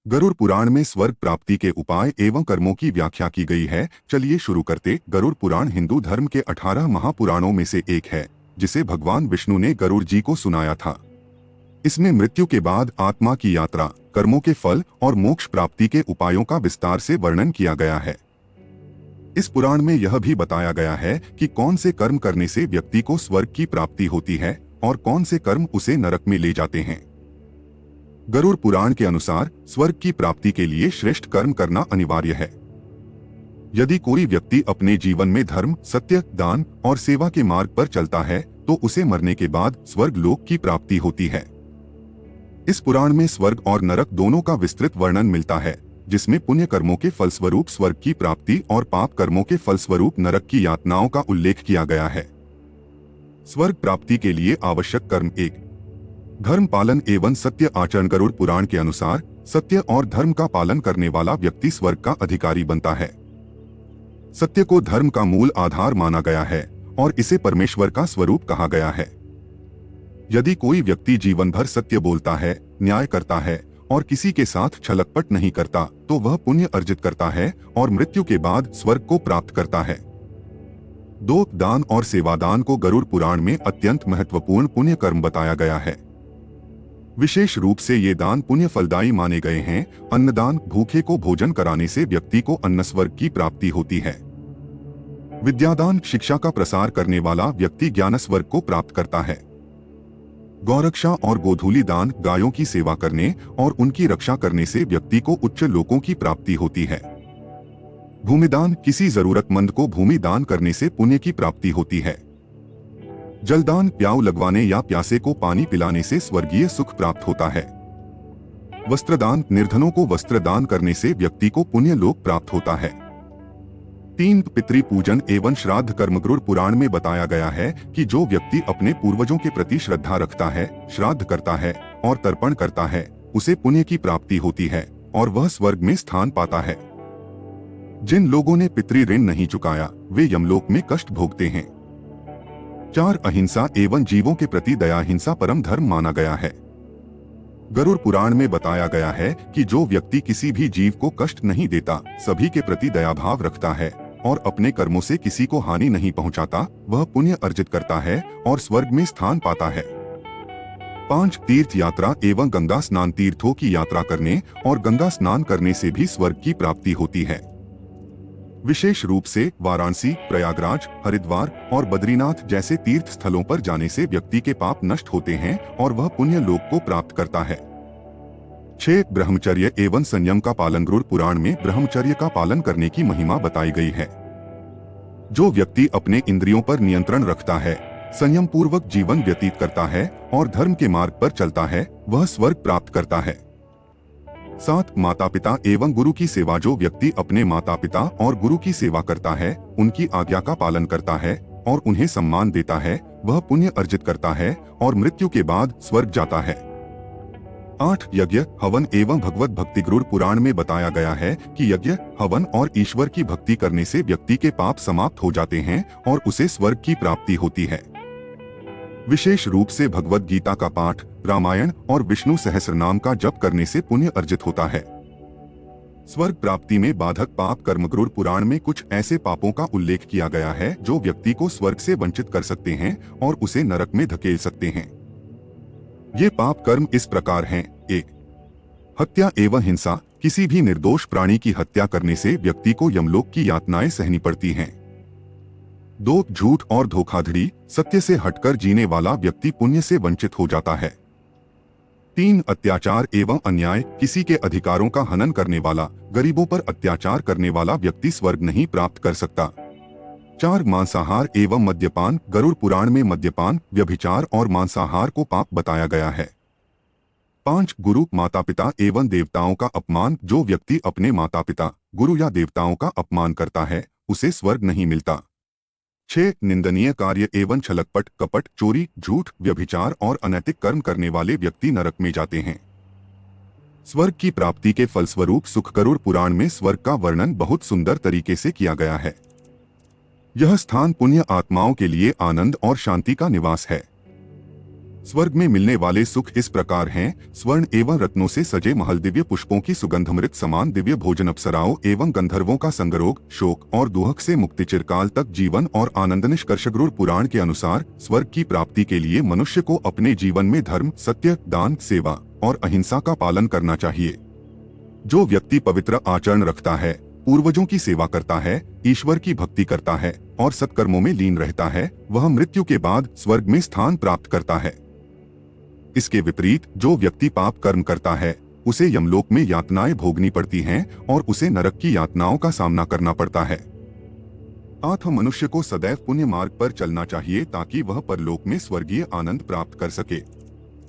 गरुड़ पुराण में स्वर्ग प्राप्ति के उपाय एवं कर्मों की व्याख्या की गई है। चलिए शुरू करते। गरुड़ पुराण हिंदू धर्म के 18 महापुराणों में से एक है, जिसे भगवान विष्णु ने गरुड़ जी को सुनाया था। इसमें मृत्यु के बाद आत्मा की यात्रा, कर्मों के फल और मोक्ष प्राप्ति के उपायों का विस्तार से वर्णन किया गया है। इस पुराण में यह भी बताया गया है कि कौन से कर्म करने से व्यक्ति को स्वर्ग की प्राप्ति होती है और कौन से कर्म उसे नरक में ले जाते हैं। गरुड़ पुराण के अनुसार स्वर्ग की प्राप्ति के लिए श्रेष्ठ कर्म करना अनिवार्य है। यदि कोई व्यक्ति अपने जीवन में धर्म, सत्य, दान और सेवा के मार्ग पर चलता है तो उसे मरने के बाद स्वर्ग लोक की प्राप्ति होती है। इस पुराण में स्वर्ग और नरक दोनों का विस्तृत वर्णन मिलता है, जिसमें पुण्य कर्मों के फलस्वरूप स्वर्ग की प्राप्ति और पाप कर्मों के फलस्वरूप नरक की यातनाओं का उल्लेख किया गया है। स्वर्ग प्राप्ति के लिए आवश्यक कर्म। 1. धर्म पालन एवं सत्य आचरण। गरुड़ पुराण के अनुसार सत्य और धर्म का पालन करने वाला व्यक्ति स्वर्ग का अधिकारी बनता है। सत्य को धर्म का मूल आधार माना गया है और इसे परमेश्वर का स्वरूप कहा गया है। यदि कोई व्यक्ति जीवन भर सत्य बोलता है, न्याय करता है और किसी के साथ छलकपट नहीं करता तो वह पुण्य अर्जित करता है और मृत्यु के बाद स्वर्ग को प्राप्त करता है। 2. दान और सेवादान को गरुड़ पुराण में अत्यंत महत्वपूर्ण पुण्य कर्म बताया गया है। विशेष रूप से ये दान पुण्य फलदायी माने गए हैं। अन्नदान, भूखे को भोजन कराने से व्यक्ति को अन्न स्वर्ग की प्राप्ति होती है। विद्यादान, शिक्षा का प्रसार करने वाला व्यक्ति ज्ञान स्वर्ग को प्राप्त करता है। गौरक्षा और गोधूलि दान, गायों की सेवा करने और उनकी रक्षा करने से व्यक्ति को उच्च लोकों की प्राप्ति होती है। भूमिदान, किसी जरूरतमंद को भूमि दान करने से पुण्य की प्राप्ति होती है। जलदान, प्याऊ लगवाने या प्यासे को पानी पिलाने से स्वर्गीय सुख प्राप्त होता है। वस्त्रदान, निर्धनों को वस्त्र दान करने से व्यक्ति को पुण्य लोक प्राप्त होता है। 3. पितृ पूजन एवं श्राद्ध कर्म। गरुड़ पुराण में बताया गया है कि जो व्यक्ति अपने पूर्वजों के प्रति श्रद्धा रखता है, श्राद्ध करता है और तर्पण करता है, उसे पुण्य की प्राप्ति होती है और वह स्वर्ग में स्थान पाता है। जिन लोगों ने पितृ ऋण नहीं चुकाया वे यमलोक में कष्ट भोगते हैं। 4. अहिंसा एवं जीवों के प्रति दया। हिंसा परम धर्म माना गया है। गरुड़ पुराण में बताया गया है कि जो व्यक्ति किसी भी जीव को कष्ट नहीं देता, सभी के प्रति दया भाव रखता है और अपने कर्मों से किसी को हानि नहीं पहुंचाता, वह पुण्य अर्जित करता है और स्वर्ग में स्थान पाता है। 5. तीर्थ यात्रा एवं गंगा स्नान। तीर्थों की यात्रा करने और गंगा स्नान करने से भी स्वर्ग की प्राप्ति होती है। विशेष रूप से वाराणसी, प्रयागराज, हरिद्वार और बद्रीनाथ जैसे तीर्थ स्थलों पर जाने से व्यक्ति के पाप नष्ट होते हैं और वह पुण्य लोक को प्राप्त करता है। 6. ब्रह्मचर्य एवं संयम का पालन। गरुड़ पुराण में ब्रह्मचर्य का पालन करने की महिमा बताई गई है। जो व्यक्ति अपने इंद्रियों पर नियंत्रण रखता है, संयम पूर्वक जीवन व्यतीत करता है और धर्म के मार्ग पर चलता है, वह स्वर्ग प्राप्त करता है। 7. माता पिता एवं गुरु की सेवा। जो व्यक्ति अपने माता पिता और गुरु की सेवा करता है, उनकी आज्ञा का पालन करता है और उन्हें सम्मान देता है, वह पुण्य अर्जित करता है और मृत्यु के बाद स्वर्ग जाता है। 8. यज्ञ, हवन एवं भगवत भक्ति। गरुड़ पुराण में बताया गया है कि यज्ञ, हवन और ईश्वर की भक्ति करने से व्यक्ति के पाप समाप्त हो जाते हैं और उसे स्वर्ग की प्राप्ति होती है। विशेष रूप से भगवत गीता का पाठ, रामायण और विष्णु सहस्रनाम का जप करने से पुण्य अर्जित होता है। स्वर्ग प्राप्ति में बाधक पाप कर्म। गरुड़ पुराण में कुछ ऐसे पापों का उल्लेख किया गया है जो व्यक्ति को स्वर्ग से वंचित कर सकते हैं और उसे नरक में धकेल सकते हैं। ये पाप कर्म इस प्रकार हैं। 1. हत्या एवं हिंसा। किसी भी निर्दोष प्राणी की हत्या करने से व्यक्ति को यमलोक की यातनाएं सहनी पड़ती हैं। 2. झूठ और धोखाधड़ी। सत्य से हटकर जीने वाला व्यक्ति पुण्य से वंचित हो जाता है। 3. अत्याचार एवं अन्याय। किसी के अधिकारों का हनन करने वाला, गरीबों पर अत्याचार करने वाला व्यक्ति स्वर्ग नहीं प्राप्त कर सकता। 4. मांसाहार एवं मद्यपान। गरुड़ पुराण में मद्यपान, व्यभिचार और मांसाहार को पाप बताया गया है। 5. गुरु, माता पिता एवं देवताओं का अपमान। जो व्यक्ति अपने माता पिता, गुरु या देवताओं का अपमान करता है, उसे स्वर्ग नहीं मिलता। 6. निंदनीय कार्य एवं छलकपट, कपट, चोरी, झूठ, व्यभिचार और अनैतिक कर्म करने वाले व्यक्ति नरक में जाते हैं। स्वर्ग की प्राप्ति के फलस्वरूप सुख। गरुड़ पुराण में स्वर्ग का वर्णन बहुत सुंदर तरीके से किया गया है। यह स्थान पुण्य आत्माओं के लिए आनंद और शांति का निवास है। स्वर्ग में मिलने वाले सुख इस प्रकार हैं: स्वर्ण एवं रत्नों से सजे महल, दिव्य पुष्पों की सुगंधमृत समान दिव्य भोजन, अप्सराओं एवं गंधर्वों का संगरोग, शोक और दुहक से मुक्ति, चिरकाल तक जीवन और आनंद। निष्कर्ष गरुड़ पुराण के अनुसार स्वर्ग की प्राप्ति के लिए मनुष्य को अपने जीवन में धर्म, सत्य, दान, सेवा और अहिंसा का पालन करना चाहिए। जो व्यक्ति पवित्र आचरण रखता है, पूर्वजों की सेवा करता है, ईश्वर की भक्ति करता है और सत्कर्मों में लीन रहता है, वह मृत्यु के बाद स्वर्ग में स्थान प्राप्त करता है। इसके विपरीत जो व्यक्ति पाप कर्म करता है, उसे यमलोक में यातनाएं भोगनी पड़ती हैं और उसे नरक की यातनाओं का सामना करना पड़ता है। अतः मनुष्य को सदैव पुण्य मार्ग पर चलना चाहिए ताकि वह परलोक में स्वर्गीय आनंद प्राप्त कर सके।